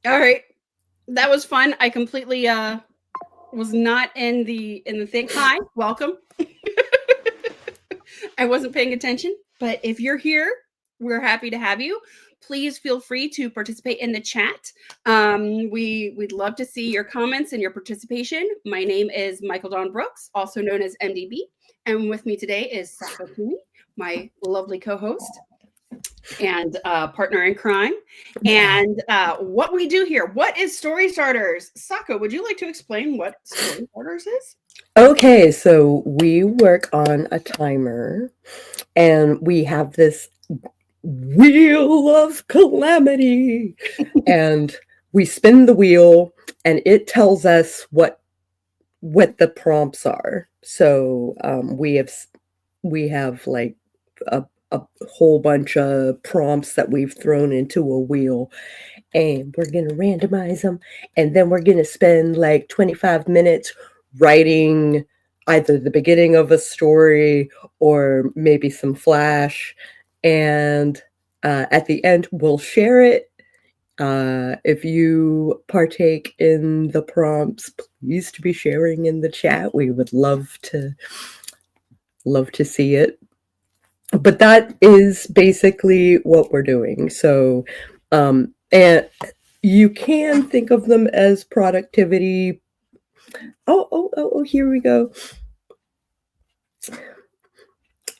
All right. That was fun. I completely was not in the thing. Hi, welcome. I wasn't paying attention, but if you're here, we're happy to have you. Please feel free to participate in the chat. We'd love to see your comments and your participation. My name is Michael Don Brooks, also known as MDB, and with me today is Sako Tumi, my lovely co-host and partner in crime. And what we do here, what is Story Starters? Sako, would you like to explain what Story Starters is? Okay, so we work on a timer and we have this wheel of calamity and we spin the wheel and it tells us what the prompts are. So we have like a whole bunch of prompts that we've thrown into a wheel and we're going to randomize them and then we're going to spend like 25 minutes writing either the beginning of a story or maybe some flash and at the end we'll share it. If you partake in the prompts, please to be sharing in the chat. We would love to see it. But that is basically what we're doing. So, and you can think of them as productivity. Oh, here we go.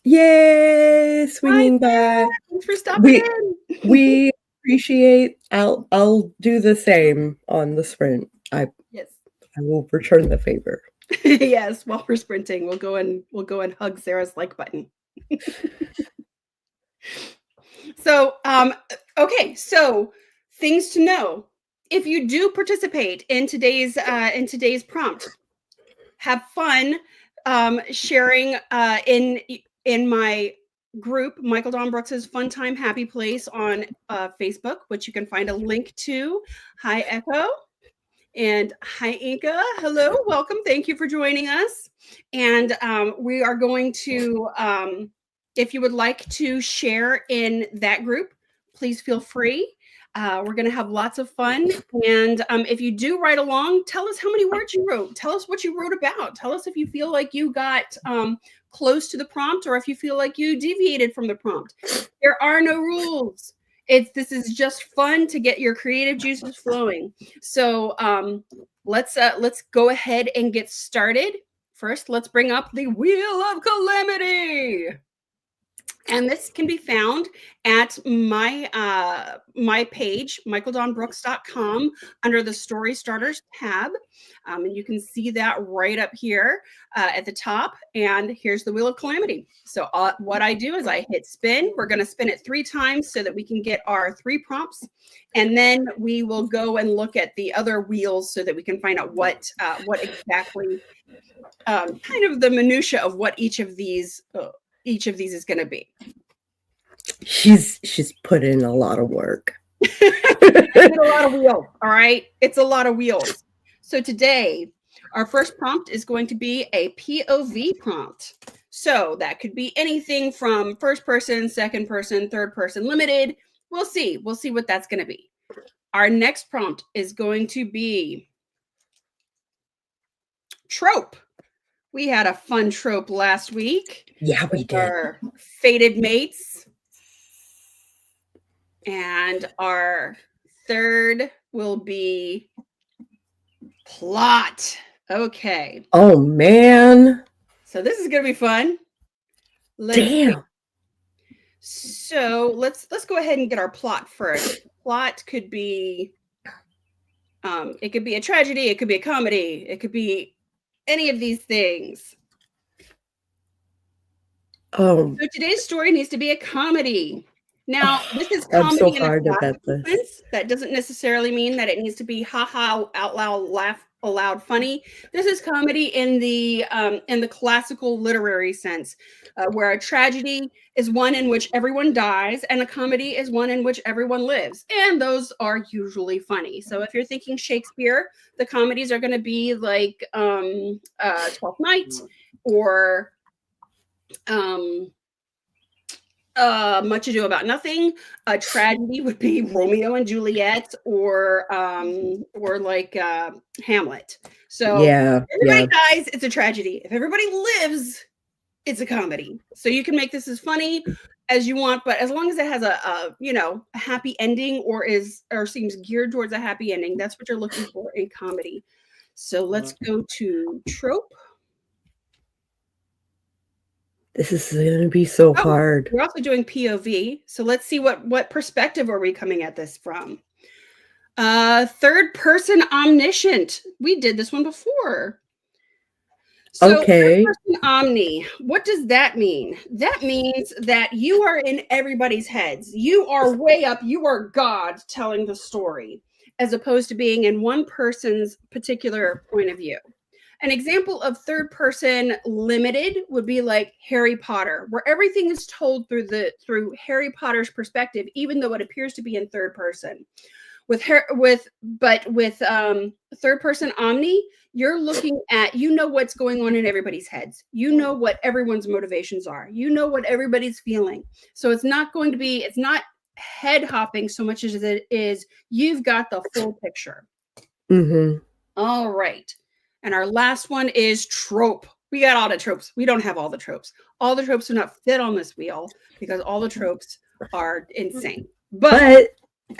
Yay, swinging by. Thanks for stopping We in. we appreciate. I'll do the same on the sprint. Yes. I will return the favor. Yes, while we're sprinting, we'll go and hug Sarah's like button. So, okay, so things to know. If you do participate in today's prompt, have fun sharing in my group, Michael Don Brooks's Fun Time Happy Place on Facebook, which you can find a link to. Hi, Echo. And hi, Inka. Hello, welcome. Thank you for joining us. And we are going to, if you would like to share in that group, please feel free. We're going to have lots of fun. And if you do write along, tell us how many words you wrote. Tell us what you wrote about. Tell us if you feel like you got close to the prompt or if you feel like you deviated from the prompt. There are no rules. This is just fun to get your creative juices flowing. So let's go ahead and get started. First, let's bring up the Wheel of Calamity. And this can be found at my my page, michaeldonbrooks.com, under the Story Starters tab. And you can see that right up here at the top. And here's the Wheel of Calamity. So what I do is I hit spin. We're going to spin it 3 times so that we can get our 3 prompts. And then we will go and look at the other wheels so that we can find out what exactly, kind of the minutia of what each of these is going to be. She's put in a lot of work. It's a lot of wheels. All right. It's a lot of wheels. So today, our first prompt is going to be a POV prompt. So that could be anything from first person, second person, third person, limited. We'll see. We'll see what that's going to be. Our next prompt is going to be trope. We had a fun trope last week. Yeah, we did. Our fated mates. And our third will be plot. Okay. Oh man. So this is gonna be fun. Damn. So let's go ahead and get our plot first. Plot could be it could be a tragedy, it could be a comedy, it could be any of these things. So today's story needs to be a comedy. Now, this is comedy I'm so hard about this. That doesn't necessarily mean that it needs to be ha-ha, out loud, laugh aloud, funny. This is comedy in the classical literary sense, where a tragedy is one in which everyone dies, and a comedy is one in which everyone lives, and those are usually funny. So if you're thinking Shakespeare, the comedies are going to be like Twelfth Night or Much Ado About Nothing. A tragedy would be Romeo and Juliet, or like Hamlet. So Yeah, everybody yeah. dies, it's a tragedy. If everybody lives, it's a comedy. So you can make this as funny as you want, but as long as it has a happy ending, or seems geared towards a happy ending, that's what you're looking for in comedy. So let's go to trope. This is going to be so Oh, hard. we're also doing POV. So let's see what perspective are we coming at this from. Third person omniscient. We did this one before. So Okay. third person omni, what does that mean? That means that you are in everybody's heads. You are way up. You are God telling the story, as opposed to being in one person's particular point of view. An example of third person limited would be like Harry Potter, where everything is told through Harry Potter's perspective, even though it appears to be in third person. With third person omni, you're looking at, what's going on in everybody's heads. You know what everyone's motivations are. You know what everybody's feeling. So it's not head hopping so much as it is you've got the full picture. Mm-hmm. All right. And our last one is trope. We got all the tropes. We don't have all the tropes. All the tropes do not fit on this wheel because all the tropes are insane. But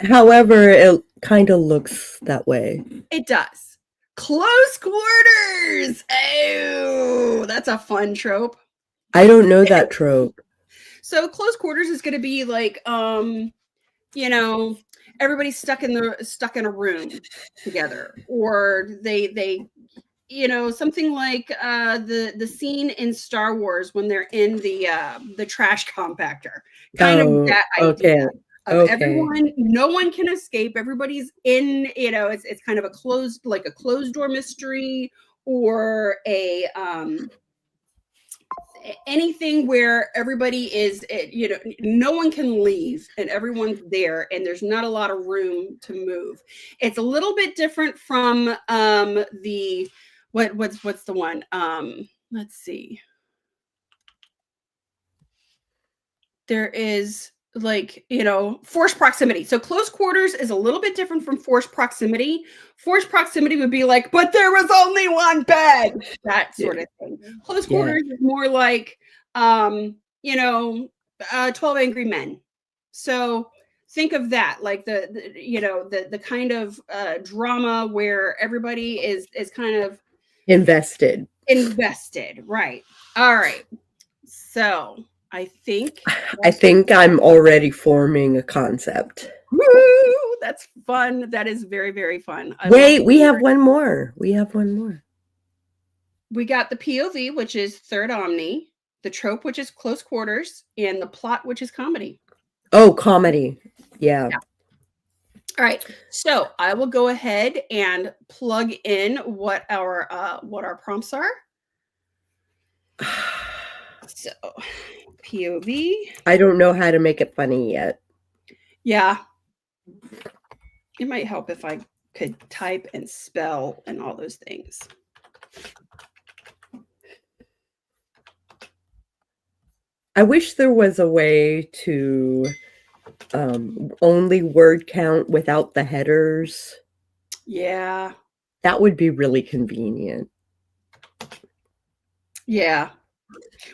however, it kind of looks that way. It does. Close quarters. Oh, that's a fun trope. I don't know that trope. So close quarters is going to be like, everybody's stuck in a room together, or they something like the scene in Star Wars when they're in the trash compactor, kind of that idea of everyone, no one can escape, everybody's in, it's kind of a closed door mystery, or anything where everybody is, no one can leave and everyone's there and there's not a lot of room to move. It's a little bit different from the what's the one, let's see, there is forced proximity. So close quarters is a little bit different from forced proximity. Forced proximity would be like, but there was only one bed, that sort of thing. Close quarters is more like 12 Angry Men. So think of that, like the kind of drama where everybody is kind of invested, right? All right, so I think I'm already forming a concept. Woo! That's fun. That is very, very fun. Wait, we have one more. We got the POV, which is third omni, the trope, which is close quarters, and the plot, which is comedy. Oh, comedy. Yeah. All right. So I will go ahead and plug in what our prompts are. So POV. I don't know how to make it funny yet. Yeah. It might help if I could type and spell and all those things. I wish there was a way to only word count without the headers. Yeah. That would be really convenient. Yeah.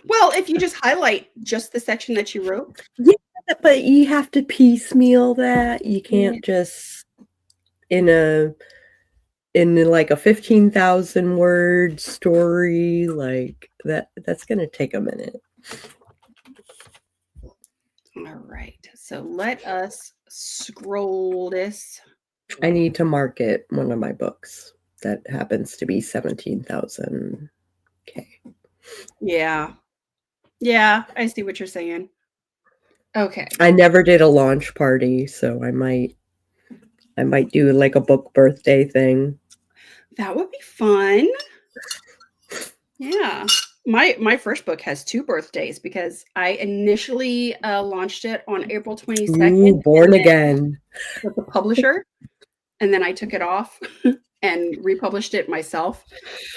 Well, if you just highlight just the section that you wrote. Yeah, but you have to piecemeal that. You can't just in like a 15,000 word story like that. That's going to take a minute. All right. So let us scroll this. I need to market one of my books that happens to be 17,000. Okay. Yeah. Yeah, I see what you're saying. Okay. I never did a launch party, so I might do like a book birthday thing. That would be fun. Yeah. My first book has 2 birthdays because I initially launched it on April 22nd. Ooh, born again. With the publisher. And then I took it off and republished it myself.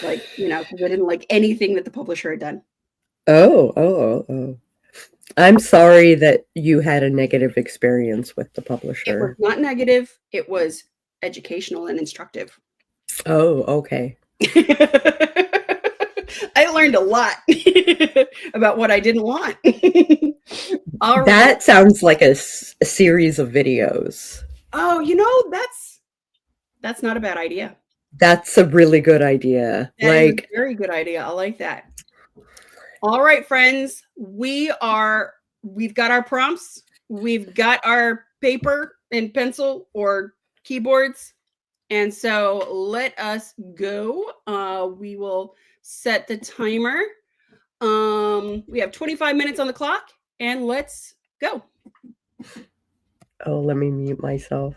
Like, because I didn't like anything that the publisher had done. Oh. I'm sorry that you had a negative experience with the It was publisher. not negative, it was educational and instructive. Oh, okay. I learned a lot about what I didn't want. All right. That sounds like a series of videos. Oh, that's not a bad idea. That's a really good idea. That is a Like, very good idea. I like that. All right, friends. We've got our prompts. We've got our paper and pencil or keyboards. And so let us go. We will set the timer. We have 25 minutes on the clock and let's go. oh, let me mute myself.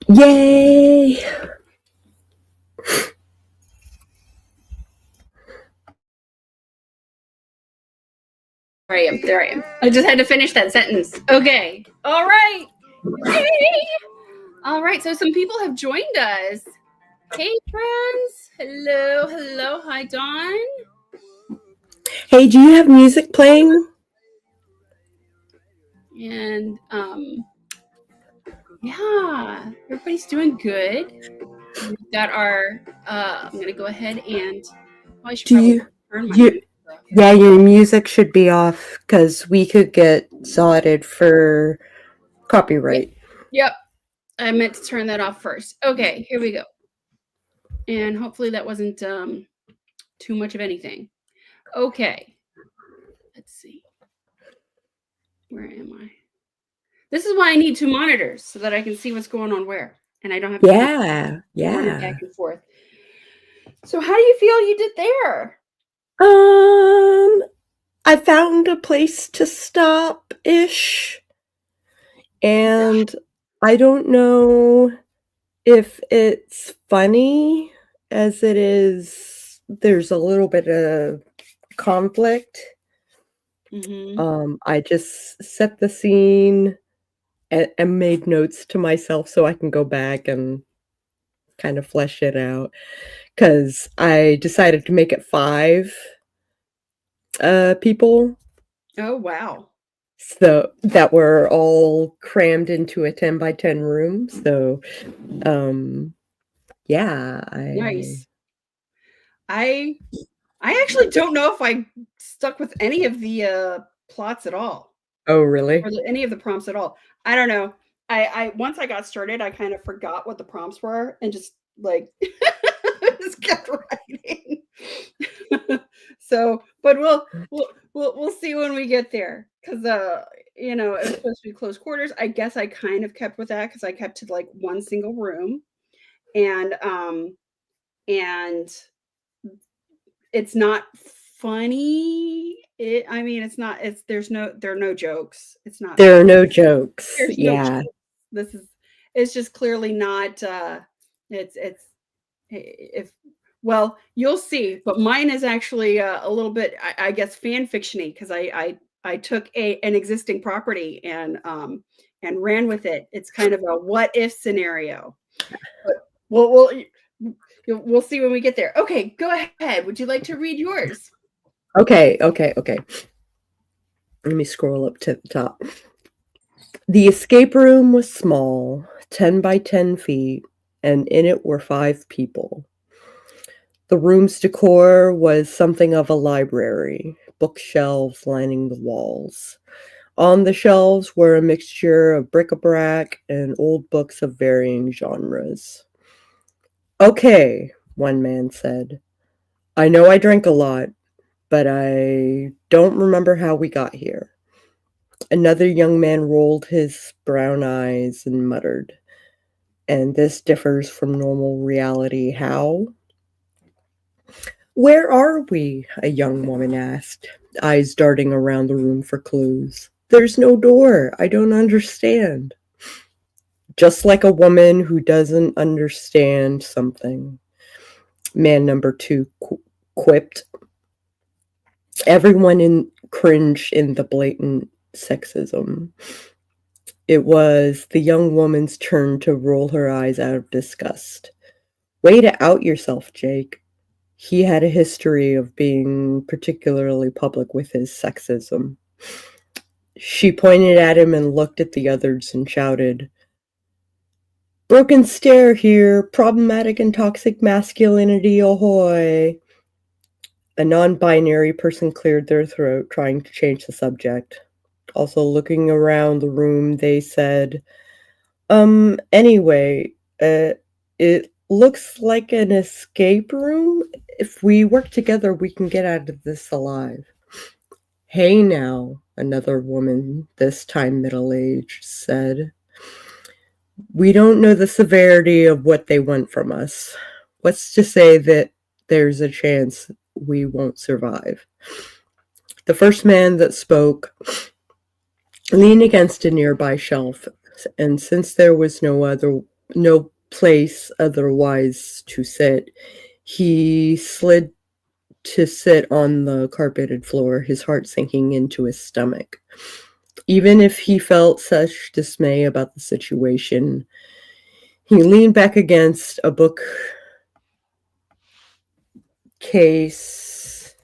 Yay! There I am. There I am. I just had to finish that sentence. Okay. All right. Yay! All right. So some people have joined us. Hey, friends. Hello. Hello. Hi, Dawn. Hey, do you have music playing? And yeah, everybody's doing good. We've got our I'm gonna go ahead and I should probably turn my music off. Yeah, your music should be off because we could get sodded for copyright. Yep. I meant to turn that off first. Okay, here we go. And hopefully that wasn't too much of anything. Okay. Let's see. Where am I? This is why I need two monitors so that I can see what's going on where. And I don't have to run back and forth. So how do you feel you did there? I found a place to stop-ish. And I don't know if it's funny as it is. There's a little bit of conflict. Mm-hmm. I just set the scene and made notes to myself so I can go back and kind of flesh it out. Because I decided to make it 5 people. Oh, wow. So that were all crammed into a 10 by 10 room. So, yeah. Nice. I actually don't know if I stuck with any of the plots at all. Oh, really? Or any of the prompts at all. I don't know. I once I got started, I kind of forgot what the prompts were and just like just kept writing. So, but we'll see when we get there because you know, it's supposed to be close quarters. I guess I kind of kept with that because I kept to like one single room, and it's not funny. I mean, it's not. There are no jokes. It's not. There are no jokes. There's no Yeah. jokes. It's just clearly not. It's if well, you'll see. But mine is actually a little bit, I guess, fan fictiony because I took an existing property and ran with it. It's kind of a what if scenario. But we'll see when we get there. Okay, go ahead. Would you like to read yours? Okay. Let me scroll up to the top. The escape room was small, 10 by 10 feet, and in it were 5 people. The room's decor was something of a library, bookshelves lining the walls. On the shelves were a mixture of bric-a-brac and old books of varying genres. Okay, one man said. I know I drank a lot, but I don't remember how we got here. Another young man rolled his brown eyes and muttered, and this differs from normal reality. How? Where are we? A young woman asked, eyes darting around the room for clues. There's no door. I don't understand. Just like a woman who doesn't understand something, man number 2 quipped. Everyone cringed in the blatant sexism. It was the young woman's turn to roll her eyes out of disgust. Way to out yourself, Jake. He had a history of being particularly public with his sexism. She pointed at him and looked at the others and shouted, Broken stare here, problematic and toxic masculinity, ahoy. A non-binary person cleared their throat, trying to change the subject. Also looking around the room, they said, anyway, it looks like an escape room. If we work together, we can get out of this alive. Hey now, another woman, this time middle-aged, said. We don't know the severity of what they want from us. What's to say that there's a chance we won't survive? The first man that spoke leaned against a nearby shelf, and since there was no other no place otherwise to sit, he slid to sit on the carpeted floor, his heart sinking into his stomach. Even if he felt such dismay about the situation, he leaned back against a bookcase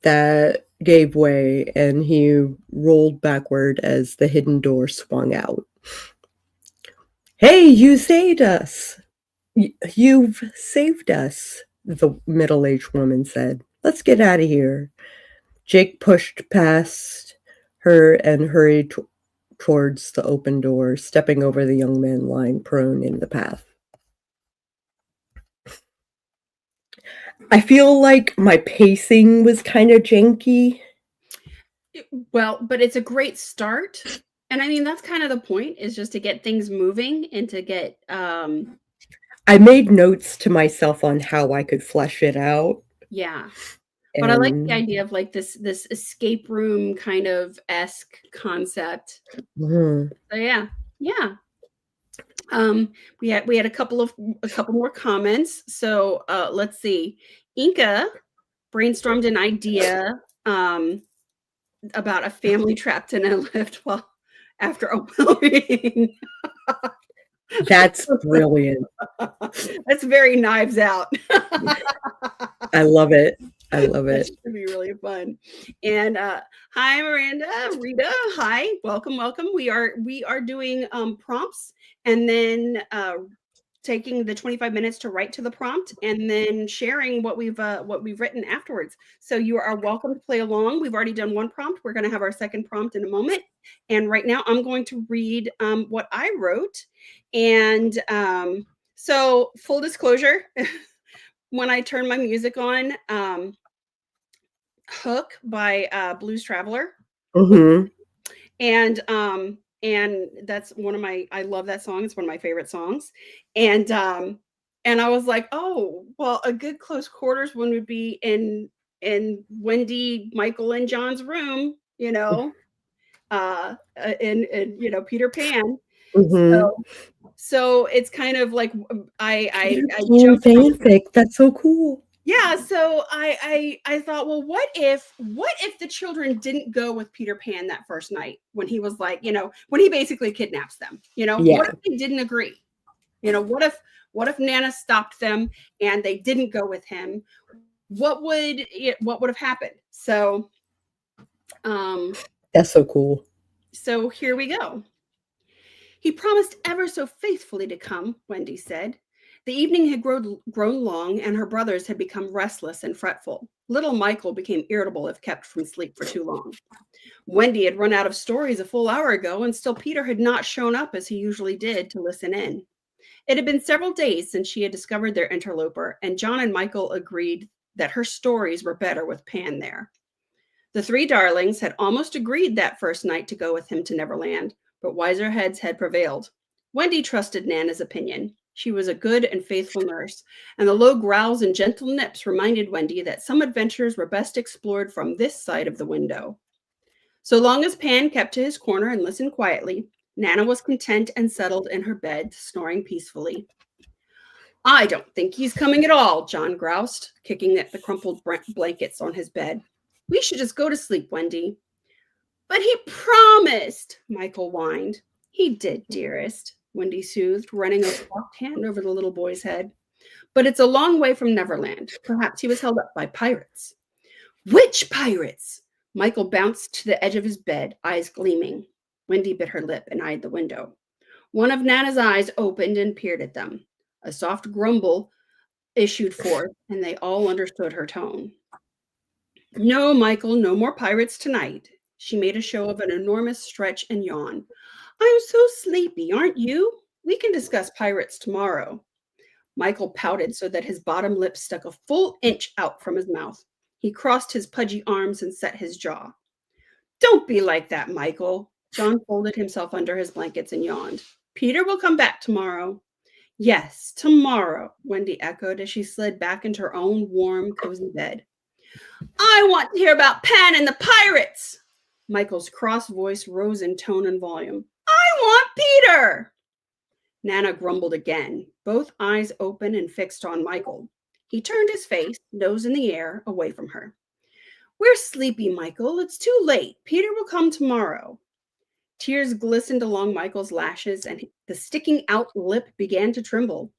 that gave way, and he rolled backward as the hidden door swung out. "Hey, you saved us! You've saved us," the middle-aged woman said. "Let's get out of here." Jake pushed past her and hurried towards the open door, stepping over the young man lying prone in the path. I feel like my pacing was kind of janky. Well, but it's a great start. And I mean, that's kind of the point, is just to get things moving and to get I made notes to myself on how I could flesh it out. yeah. But I like the idea of like this escape room kind of esque concept. Mhm. So yeah. We had a couple more comments. So let's see. Inca brainstormed an idea about a family trapped in a lift while after a well reading. That's brilliant. That's very Knives Out. I love it. I love That it. should be really fun. And hi, Miranda, Rita. Hi, welcome. We are doing prompts, and then taking the 25 minutes to write to the prompt, and then sharing what we've written afterwards. So you are welcome to play along. We've already done one prompt. We're going to have our second prompt in a moment. And right now, I'm going to read what I wrote. And so, full disclosure. When I turn my music on, Hook by Blues Traveler. Mm-hmm. And that's one of my, I love that song. It's one of my favorite songs. And I was like, oh, well, a good close quarters one would be in Wendy, Michael, and John's room, in Peter Pan. Mm-hmm. So it's kind of like I Teen jumped out. fanfic. That's so cool. Yeah, so I thought, well, what if the children didn't go with Peter Pan that first night when he was like, when he basically kidnaps them, Yeah. What if they didn't agree? What if Nana stopped them and they didn't go with him? What would have happened? So That's so cool. So here we go. He promised ever so faithfully to come, Wendy said. The evening had grown long, and her brothers had become restless and fretful. Little Michael became irritable if kept from sleep for too long. Wendy had run out of stories a full hour ago, and still Peter had not shown up as he usually did to listen in. It had been several days since she had discovered their interloper, and John and Michael agreed that her stories were better with Pan there. The three darlings had almost agreed that first night to go with him to Neverland, but wiser heads had prevailed. Wendy trusted Nana's opinion. She was a good and faithful nurse, and the low growls and gentle nips reminded Wendy that some adventures were best explored from this side of the window. So long as Pan kept to his corner and listened quietly, Nana was content and settled in her bed, snoring peacefully. I don't think he's coming at all, John groused, kicking at the crumpled blankets on his bed. We should just go to sleep, Wendy. But he promised, Michael whined. He did, dearest, Wendy soothed, running a soft hand over the little boy's head. But it's a long way from Neverland. Perhaps he was held up by pirates. Which pirates? Michael bounced to the edge of his bed, eyes gleaming. Wendy bit her lip and eyed the window. One of Nana's eyes opened and peered at them. A soft grumble issued forth, and they all understood her tone. No, Michael, no more pirates tonight. She made a show of an enormous stretch and yawn. I'm so sleepy, aren't you? We can discuss pirates tomorrow. Michael pouted so that his bottom lip stuck a full inch out from his mouth. He crossed his pudgy arms and set his jaw. Don't be like that, Michael. John folded himself under his blankets and yawned. Peter will come back tomorrow. Yes, tomorrow, Wendy echoed as she slid back into her own warm, cozy bed. I want to hear about Pan and the pirates. Michael's cross voice rose in tone and volume. I want Peter. Nana grumbled again, both eyes open and fixed on Michael. He turned his face, nose in the air, away from her. We're sleepy, Michael. It's too late. Peter will come tomorrow. Tears glistened along Michael's lashes, and the sticking out lip began to tremble.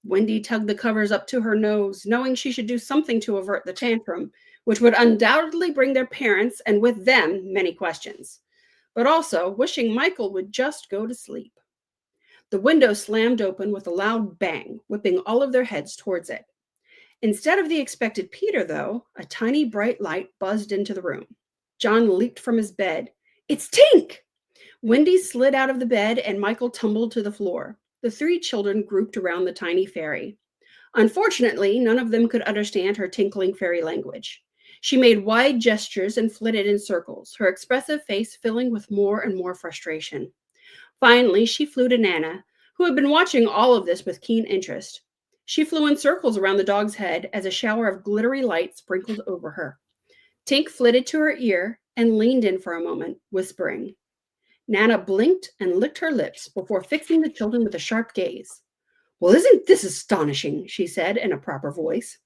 Wendy tugged the covers up to her nose, knowing she should do something to avert the tantrum, which would undoubtedly bring their parents and with them many questions, but also wishing Michael would just go to sleep. The window slammed open with a loud bang, whipping all of their heads towards it. Instead of the expected Peter, though, a tiny bright light buzzed into the room. John leaped from his bed. It's Tink! Wendy slid out of the bed and Michael tumbled to the floor. The three children grouped around the tiny fairy. Unfortunately, none of them could understand her tinkling fairy language. She made wide gestures and flitted in circles, her expressive face filling with more and more frustration. Finally, she flew to Nana, who had been watching all of this with keen interest. She flew in circles around the dog's head as a shower of glittery light sprinkled over her. Tink flitted to her ear and leaned in for a moment, whispering. Nana blinked and licked her lips before fixing the children with a sharp gaze. Well, isn't this astonishing, she said in a proper voice.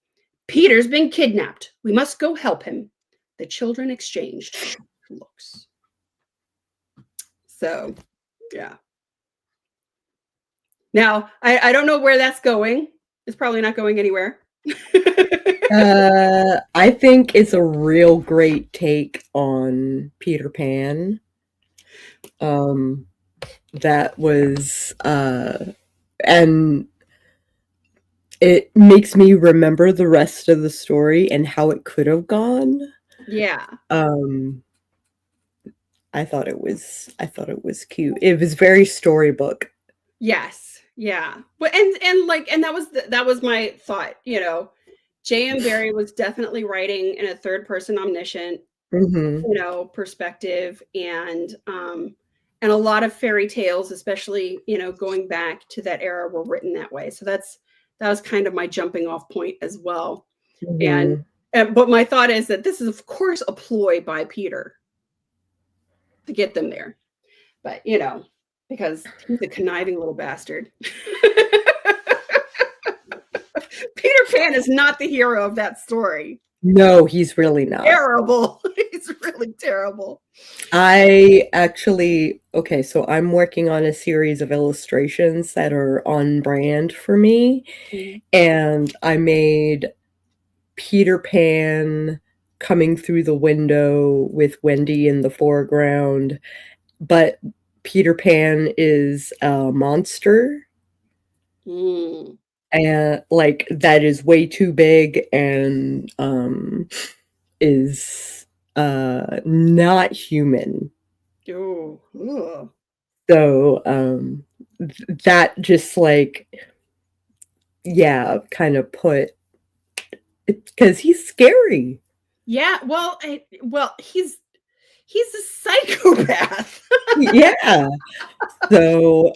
Peter's been kidnapped. We must go help him. The children exchanged looks. So, yeah. Now, I don't know where that's going. It's probably not going anywhere. I think it's a real great take on Peter Pan. That was, and it makes me remember the rest of the story and how it could have gone. Yeah. I thought it was cute. It was very storybook. Yes. Yeah. But and that was my thought, J.M. Barrie was definitely writing in a third person omniscient, perspective, and a lot of fairy tales, especially, going back to that era, were written that way. So that was kind of my jumping off point as well. And but my thought is that this is, of course, a ploy by Peter to get them there. But, because he's a conniving little bastard. Peter Pan is not the hero of that story. No, he's really not. Terrible. He's really terrible. I actually, okay, so I'm working on a series of illustrations that are on brand for me. And I made Peter Pan coming through the window with Wendy in the foreground, but Peter Pan is a monster. And like that is way too big and is not human. Oh. So that just like, yeah, kind of put, because he's scary. Yeah, well, he's a psychopath. Yeah. So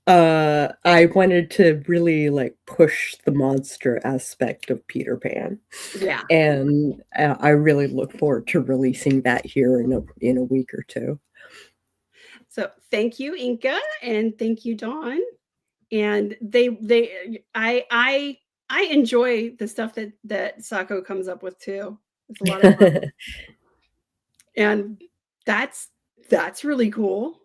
I wanted to really like push the monster aspect of Peter Pan. Yeah. And I really look forward to releasing that here in a week or two. So thank you, Inka, and thank you, Dawn. And I enjoy the stuff that Sako comes up with too. It's a lot of fun. And that's really cool.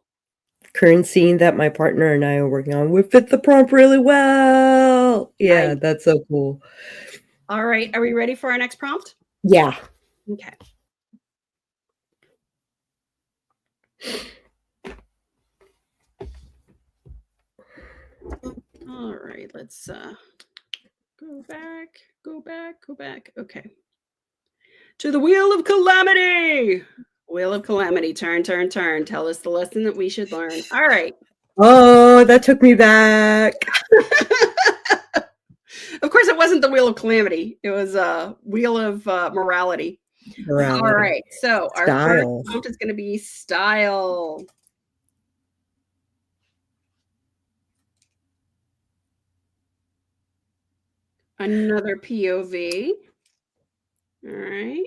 Current scene that my partner and I are working on, we fit the prompt really well. Yeah, that's so cool. All right, are we ready for our next prompt? Yeah. Okay. All right, let's go back. Okay. To the Wheel of Calamity. Wheel of Calamity, turn. Tell us the lesson that we should learn. All right. Oh, that took me back. Of course, it wasn't the Wheel of Calamity. It was a Wheel of Morality. All right. So our first prompt is going to be style. Another POV. All right.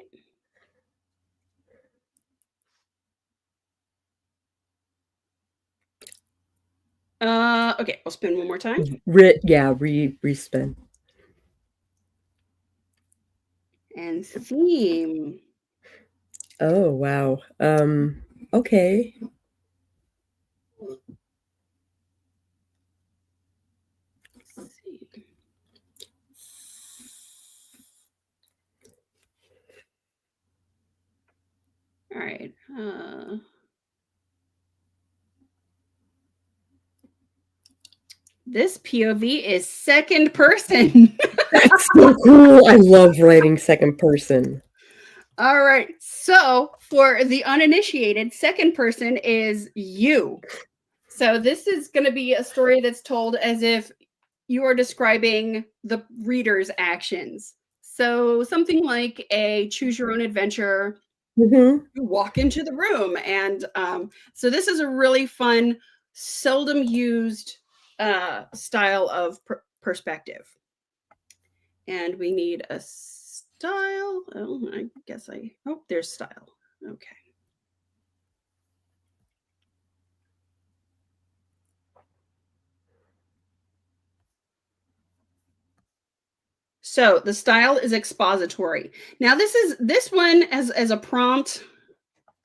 Okay, I'll spin one more time. Respin. And theme. Oh, wow. Okay. Let's see. All right. This POV is second person. That's so cool. I love writing second person. All right. So for the uninitiated, second person is you. So this is going to be a story that's told as if you are describing the reader's actions. So something like a choose your own adventure. Mm-hmm. You walk into the room, and so this is a really fun, seldom used style of perspective. And we need a style. Oh, I guess there's style. Okay. So the style is expository. Now this one as a prompt,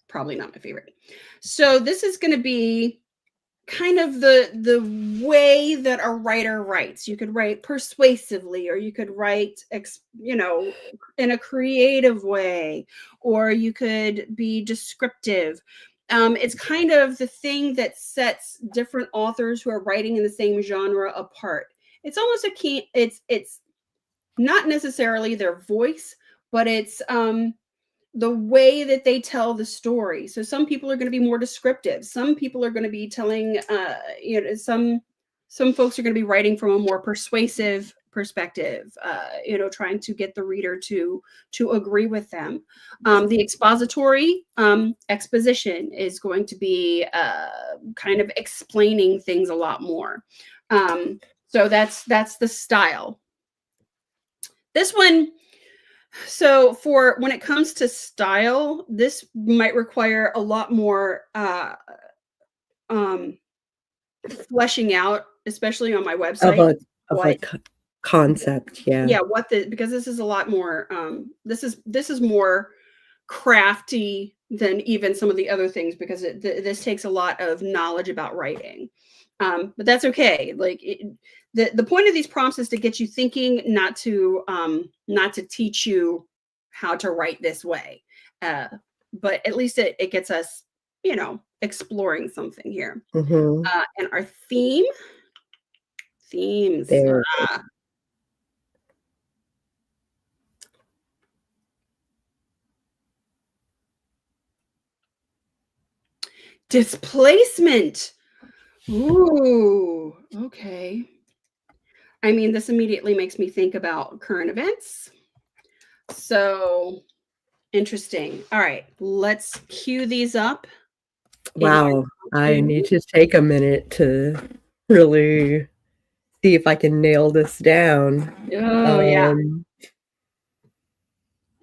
probably not my favorite. So this is going to be kind of the way that a writer writes. You could write persuasively, or you could write in a creative way, or you could be descriptive. It's kind of the thing that sets different authors who are writing in the same genre apart. It's almost a key. It's not necessarily their voice, but it's the way that they tell the story. So some people are going to be more descriptive. Some people are going to be telling, some folks are going to be writing from a more persuasive perspective, trying to get the reader to agree with them. The expository exposition is going to be kind of explaining things a lot more. So that's the style. This one, so for when it comes to style, this might require a lot more fleshing out, especially on my Of website. a concept, yeah. Because this is a lot more this is more crafty than even some of the other things, because this takes a lot of knowledge about writing. But that's okay. Like the point of these prompts is to get you thinking, not to teach you how to write this way. But at least it gets us, exploring something here. Mm-hmm. And our themes. There. Displacement. Ooh, okay. I mean, this immediately makes me think about current events. So interesting. All right, let's cue these up. Wow. I need to take a minute to really see if I can nail this down. Oh, yeah.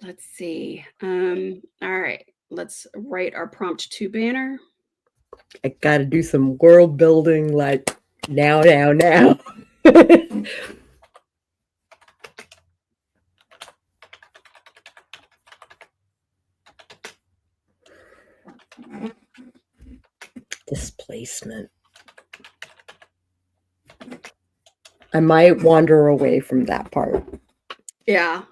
Let's see. All right, let's write our prompt 2 banner. I got to do some world building, like now. Displacement. I might wander away from that part. Yeah.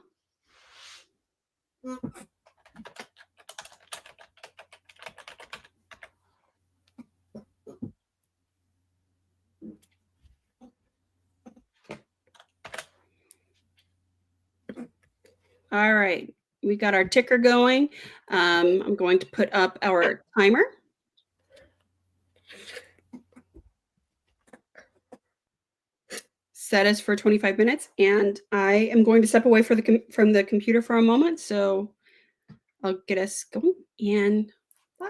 All right, we got our ticker going. I'm going to put up our timer. Set us for 25 minutes, and I am going to step away from the computer for a moment. So I'll get us going, and bye.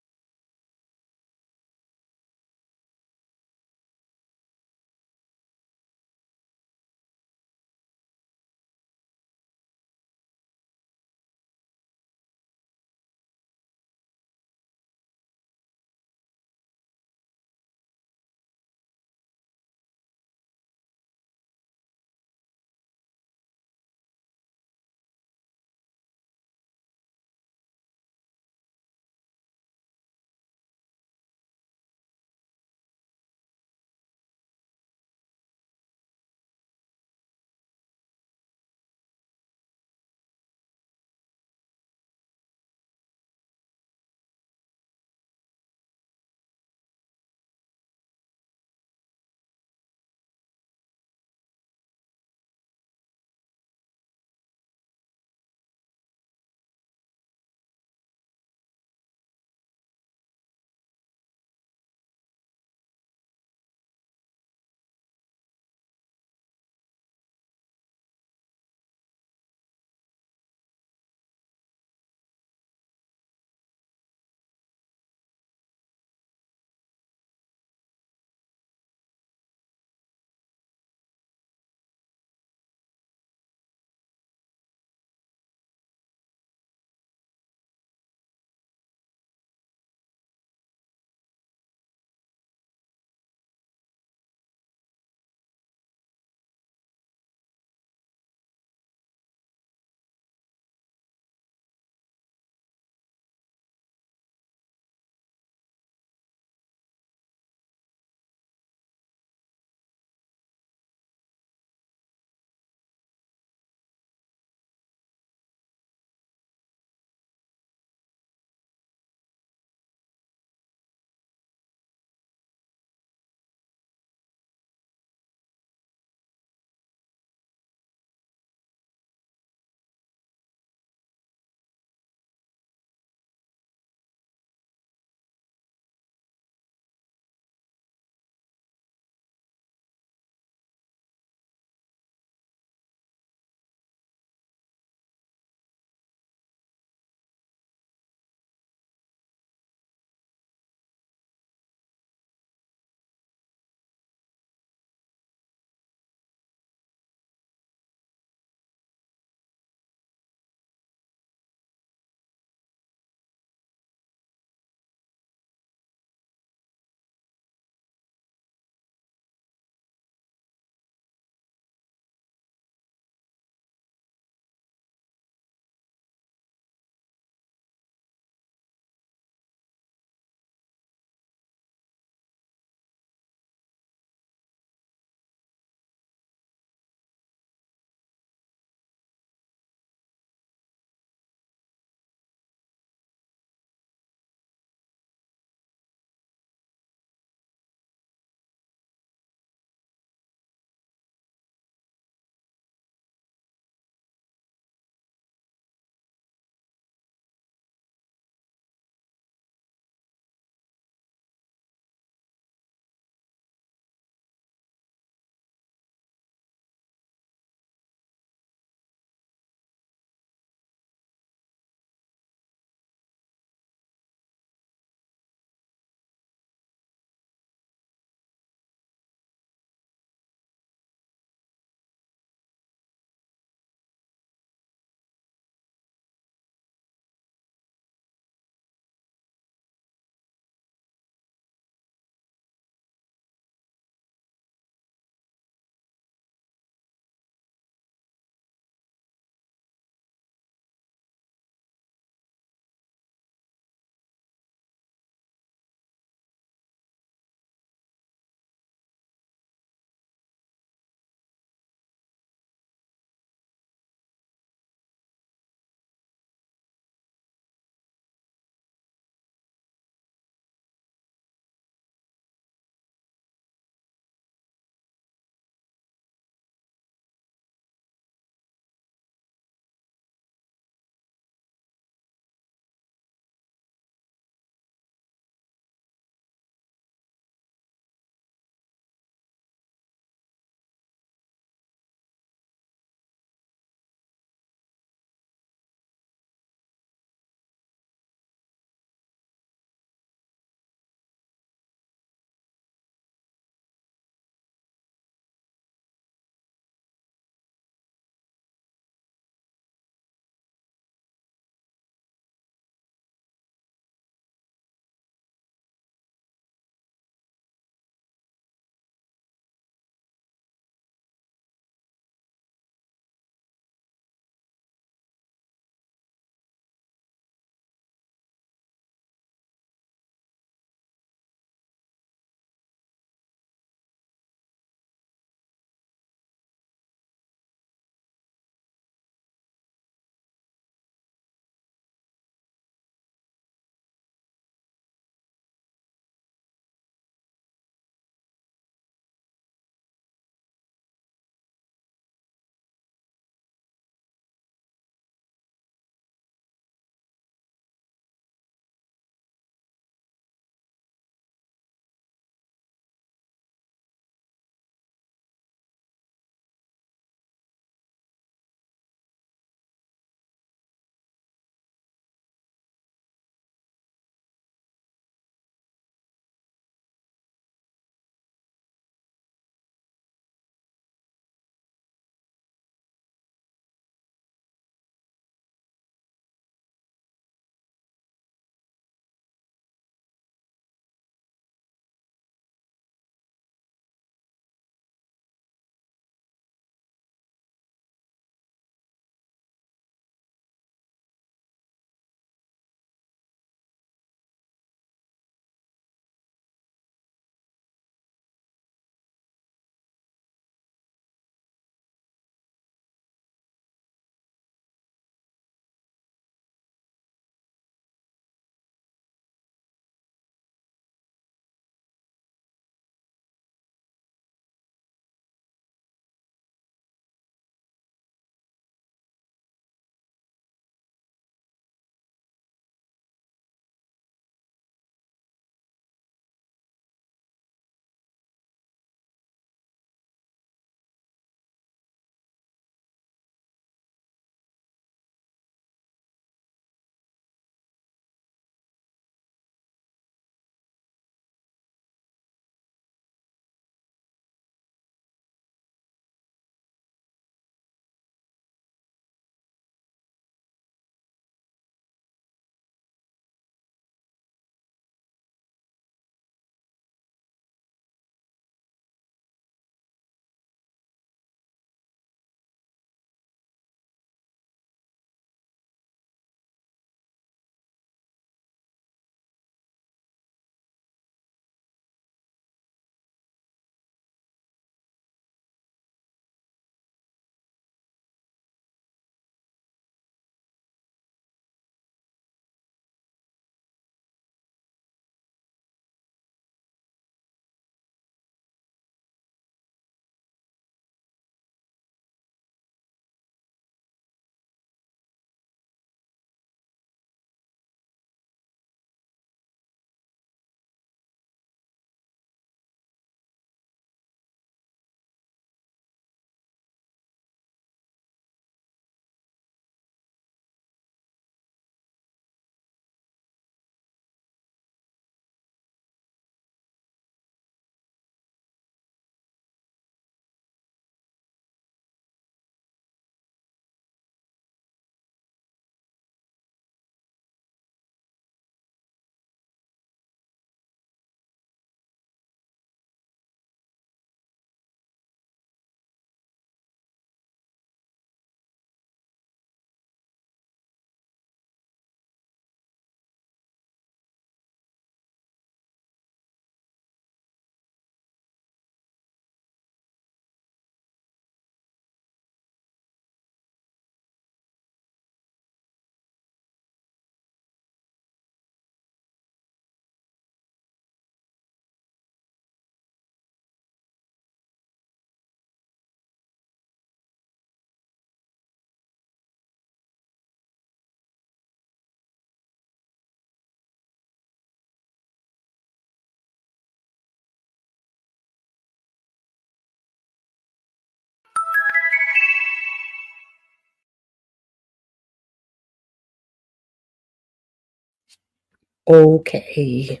Okay.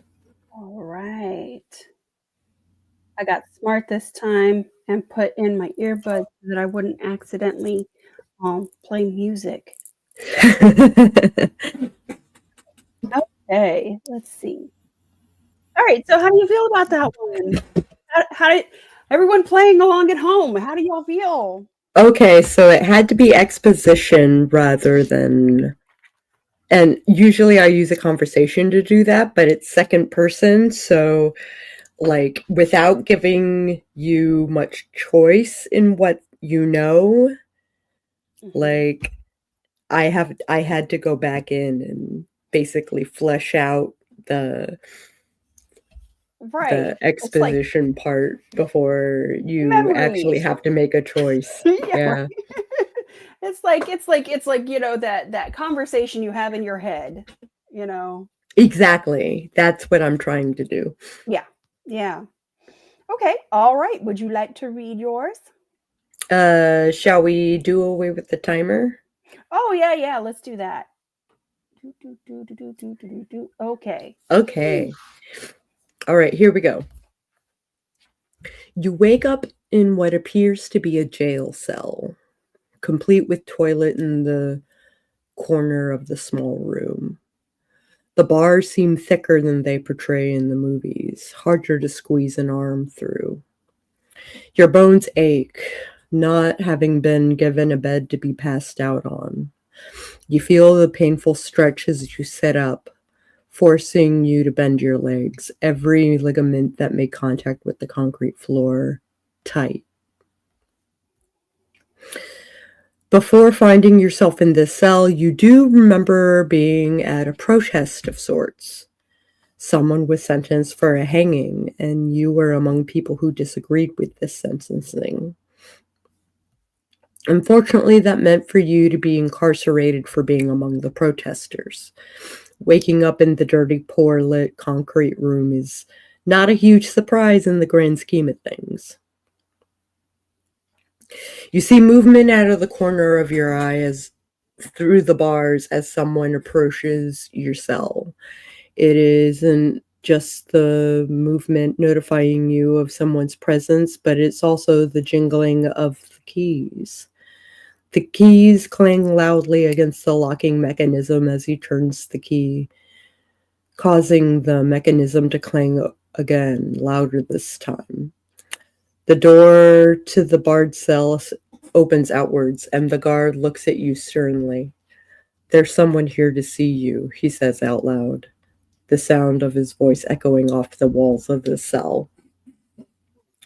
All right. I got smart this time and put in my earbuds so that I wouldn't accidentally play music. Okay, let's see. All right, so how do you feel about that one? How did everyone playing along at home? How do y'all feel? Okay, so it had to be exposition rather than. And usually I use a conversation to do that, but it's second person. So, like, without giving you much choice in what you know, like, I had to go back in and basically flesh out the Right. It's like exposition part before you actually memories. have to make a choice. Yeah, right. Yeah. It's like, that conversation you have in your head, you know. Exactly. That's what I'm trying to do. Yeah. Yeah. Okay. All right. Would you like to read yours? Shall we do away with the timer? Oh, yeah, yeah. Let's do that. Okay. Okay. All right, here we go. You wake up in what appears to be a jail cell, complete with toilet in the corner of the small room. The bars seem thicker than they portray in the movies, harder to squeeze an arm through. Your bones ache, not having been given a bed to be passed out on. You feel the painful stretch as you sit up, forcing you to bend your legs, every ligament that made contact with the concrete floor tight. Before finding yourself in this cell, you do remember being at a protest of sorts. Someone was sentenced for a hanging, and you were among people who disagreed with this sentencing. Unfortunately, that meant for you to be incarcerated for being among the protesters. Waking up in the dirty, poor lit concrete room is not a huge surprise in the grand scheme of things. You see movement out of the corner of your eye as through the bars as someone approaches your cell. It isn't just the movement notifying you of someone's presence, but it's also the jingling of the keys. The keys clang loudly against the locking mechanism as he turns the key, causing the mechanism to clang again, louder this time. The door to the barred cell opens outwards, and the guard looks at you sternly. "There's someone here to see you," he says out loud, the sound of his voice echoing off the walls of the cell.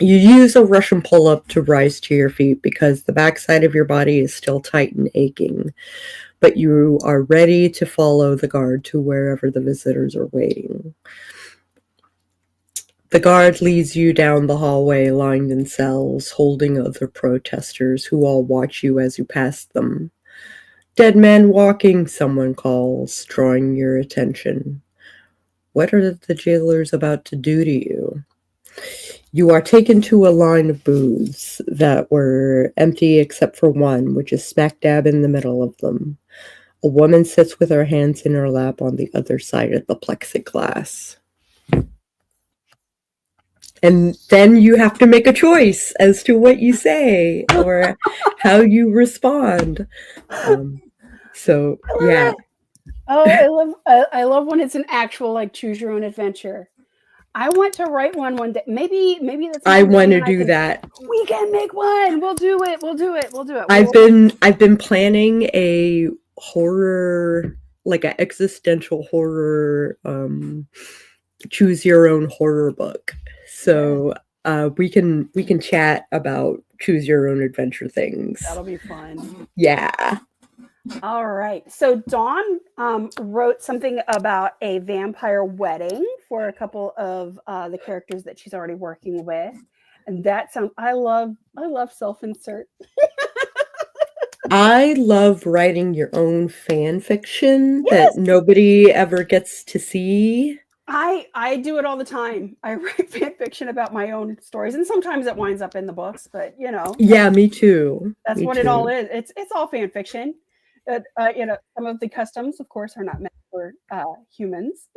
You use a Russian pull-up to rise to your feet because the backside of your body is still tight and aching, but you are ready to follow the guard to wherever the visitors are waiting. The guard leads you down the hallway lined in cells, holding other protesters who all watch you as you pass them. "Dead man walking," someone calls, drawing your attention. What are the jailers about to do to you? You are taken to a line of booths that were empty except for one, which is smack dab in the middle of them. A woman sits with her hands in her lap on the other side of the plexiglass. And then you have to make a choice as to what you say or how you respond. So, yeah. Oh, I love when it's an actual like choose your own adventure. I want to write one day. Maybe that's I something want to and I do can. that. We can make one. We'll do it. We'll do it. We'll do it. I've been planning a horror, like an existential horror, choose your own horror book. So we can chat about choose your own adventure things. That'll be fun. Yeah. All right. So Dawn wrote something about a vampire wedding for a couple of the characters that she's already working with, and that sounds. I love self-insert. I love writing your own fan fiction Yes, that nobody ever gets to see. I do it all the time. I write fan fiction about my own stories, and sometimes it winds up in the books. But Yeah, me too. that's Me what it all too. is. It's all fan fiction. Some of the customs, of course, are not meant for humans.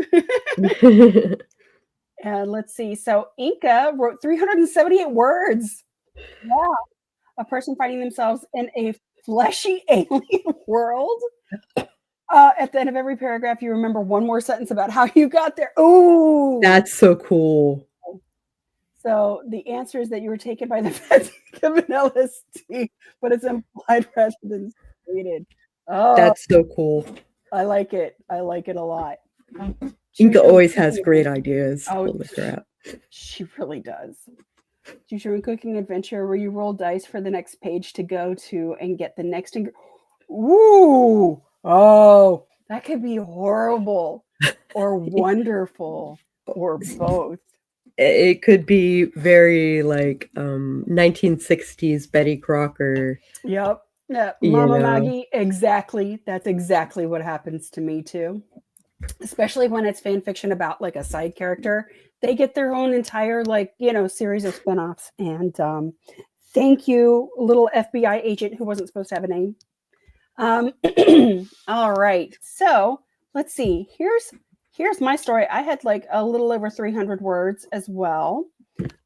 And let's see. So Inca wrote 378 words. Yeah. A person finding themselves in a fleshy alien world. At the end of every paragraph, you remember one more sentence about how you got there. Ooh. That's so cool. So the answer is that you were taken by the feds of an LSD, but it's implied rather than stated. Oh, That's so cool. I like it. I like it a lot. Inka always has great ideas. Oh, Holy crap. She really does. Choose your own cooking adventure where you roll dice for the next page to go to and get the next. Ooh! Oh, that could be horrible or wonderful or both. It could be very like 1960s Betty Crocker. Yep. Yeah, Mama Maggie, exactly. That's exactly what happens to me too. Especially when it's fan fiction about like a side character. They get their own entire series of spin-offs. And thank you, little FBI agent who wasn't supposed to have a name. All right. So let's see. Here's my story. I had like a little over 300 words as well.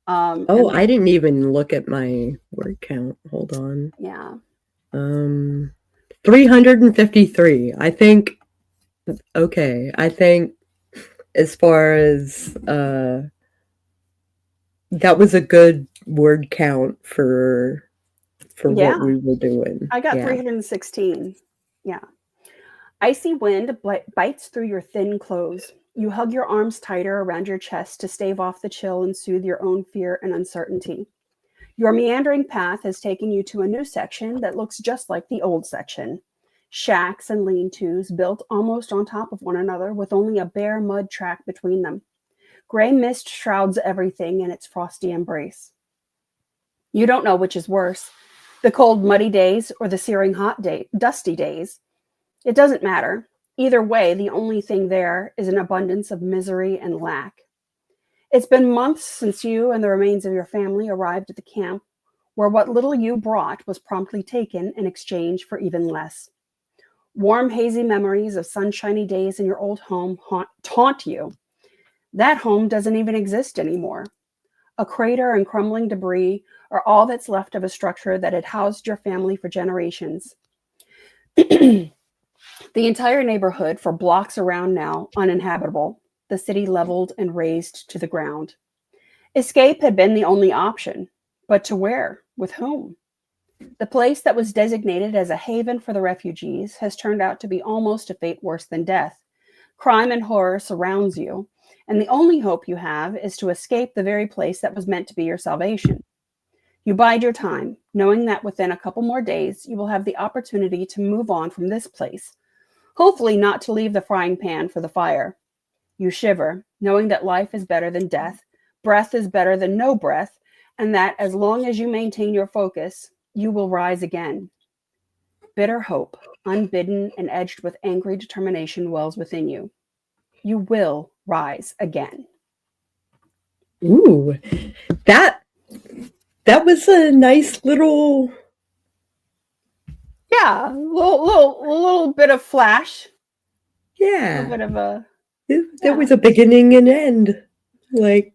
I didn't even look at my word count. Hold on. Yeah. 353. I think. Okay. I think as far as that was a good word count for what we were doing. I got 316. Yeah. Icy wind bites through your thin clothes. You hug your arms tighter around your chest to stave off the chill and soothe your own fear and uncertainty. Your meandering path has taken you to a new section that looks just like the old section. Shacks and lean-tos built almost on top of one another with only a bare mud track between them. Gray mist shrouds everything in its frosty embrace. You don't know which is worse, the cold, muddy days or the searing hot dusty days. It doesn't matter. Either way, the only thing there is an abundance of misery and lack. It's been months since you and the remains of your family arrived at the camp, where what little you brought was promptly taken in exchange for even less. Warm, hazy memories of sunshiny days in your old home taunt you. That home doesn't even exist anymore. A crater and crumbling debris are all that's left of a structure that had housed your family for generations. The entire neighborhood for blocks around now uninhabitable, the city leveled and razed to the ground. Escape had been the only option, but to where? With whom? The place that was designated as a haven for the refugees has turned out to be almost a fate worse than death. Crime and horror surrounds you, and the only hope you have is to escape the very place that was meant to be your salvation. You bide your time, knowing that within a couple more days you will have the opportunity to move on from this place, hopefully not to leave the frying pan for the fire. You shiver, knowing that life is better than death, breath is better than no breath, and that as long as you maintain your focus, you will rise again. Bitter hope, unbidden and edged with angry determination, wells within you. You will rise again. Ooh, that was a nice little. Yeah, little bit of flash. Yeah, a bit of a. There was a beginning and end, like.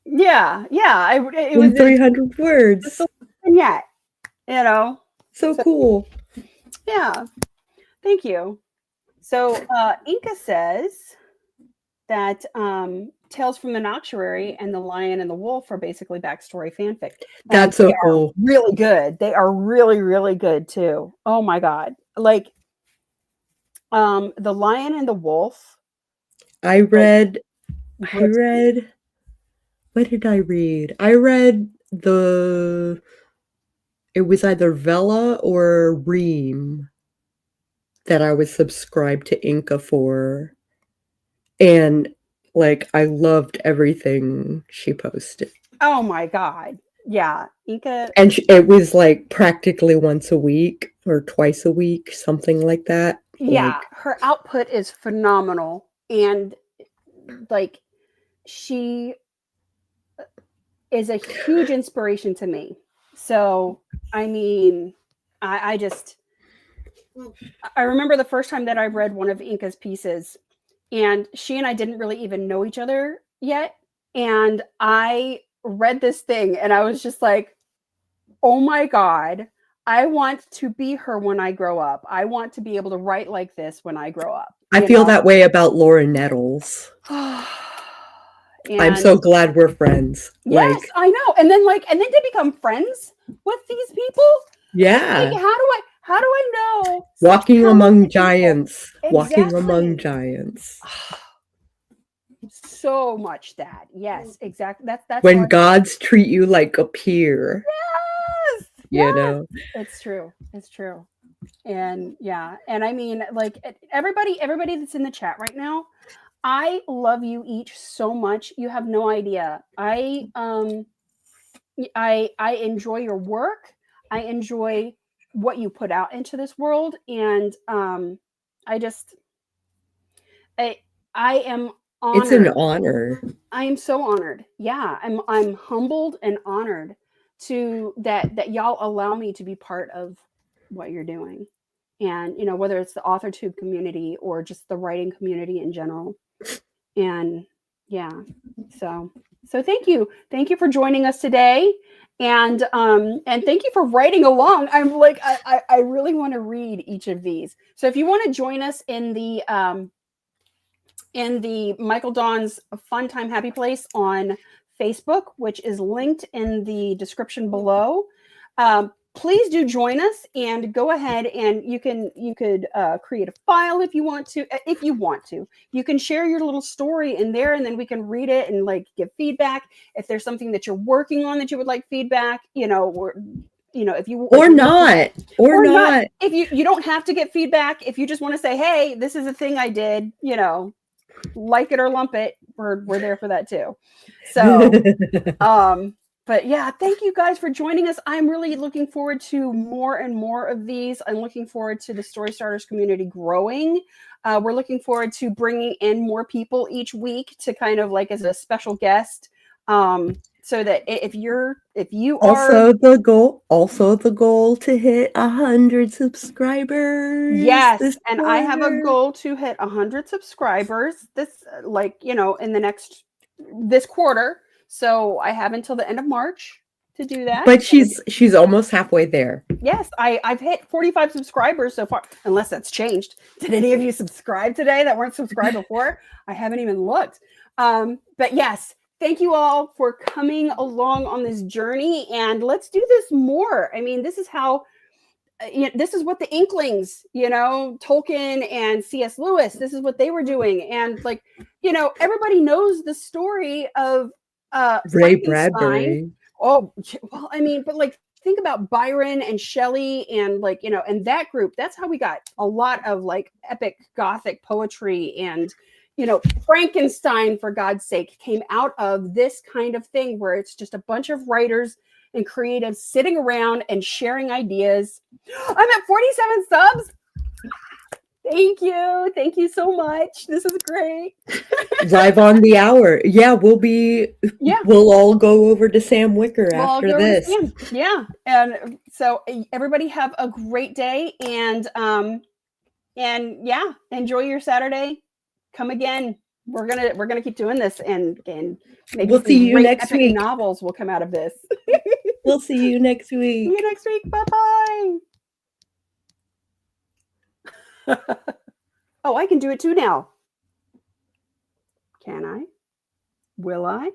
Yeah. It was 300 words. Yet, So cool. Yeah, thank you. So Inca says that Tales from the Noctuary and The Lion and the Wolf are basically backstory fanfic. That's so cool. Really good. They are really, really good too. Oh my God. Like The Lion and the Wolf. I read what did I read? I read it was either Vela or Ream that I was subscribed to Inca for. And like I loved everything she posted. Oh my God. Yeah. Inca. And it was like practically once a week or twice a week, something like that. Yeah. Her output is phenomenal. And like she is a huge inspiration to me. So, I mean, I just, I remember the first time that I read one of Inca's pieces, and she and I didn't really even know each other yet. And I read this thing and I was just like, oh my God, I want to be her when I grow up. I want to be able to write like this when I grow up. I feel that way about Laura Nettles. I'm so glad we're friends. Yes, like, I know. And then to become friends with these people. Yeah. Like, how do I know? Walking among giants. Exactly. Walking among giants. So much that. Yes, exactly. That's when gods treat you like a peer. Yes. You know. It's true. It's true. And yeah, and I mean, like, everybody that's in the chat right now, I love you each so much. You have no idea. I enjoy your work. I enjoy what you put out into this world, and I am honored. It's an honor. I am so honored. Yeah, I'm humbled and honored to that y'all allow me to be part of what you're doing. And whether it's the AuthorTube community or just the writing community in general. And yeah, so thank you for joining us today, and thank you for writing along. I'm like, I really want to read each of these. So if you want to join us in the Michael Dawn's Fun Time Happy Place on Facebook, which is linked in the description below, please do join us and go ahead and you could create a file if you want to. You can share your little story in there, and then we can read it and like give feedback. If there's something that you're working on that you would like feedback, if you or not. If you don't have to get feedback. If you just want to say, hey, this is a thing I did, like it or lump it, we're there for that too. So but yeah, thank you guys for joining us. I'm really looking forward to more and more of these. I'm looking forward to the Story Starters community growing. We're looking forward to bringing in more people each week to kind of like as a special guest. So that if you also are the goal to hit 100 subscribers. Yes, and I have a goal to hit 100 subscribers this in this quarter. So I have until the end of March to do that. But she's almost halfway there. Yes, I've hit 45 subscribers so far, unless that's changed. Did any of you subscribe today that weren't subscribed before? I haven't even looked. But yes, thank you all for coming along on this journey, and let's do this more. I mean, this is how this is what the Inklings, Tolkien and C.S. Lewis, this is what they were doing. And everybody knows the story of Ray Bradbury. Oh, well, I mean, but like, think about Byron and Shelley and and that group. That's how we got a lot of like epic Gothic poetry. And, Frankenstein, for God's sake, came out of this kind of thing where it's just a bunch of writers and creatives sitting around and sharing ideas. I'm at 47 subs. Thank you so much. This is great. Live on the hour. Yeah, we'll all go over to Sam Wicker after this. Yeah. And so everybody have a great day, and yeah, enjoy your Saturday. Come again. We're gonna keep doing this, and maybe we'll see you next week. Novels will come out of this. We'll see you next week. See you next week. Bye-bye. Oh, I can do it too now. Can I? Will I?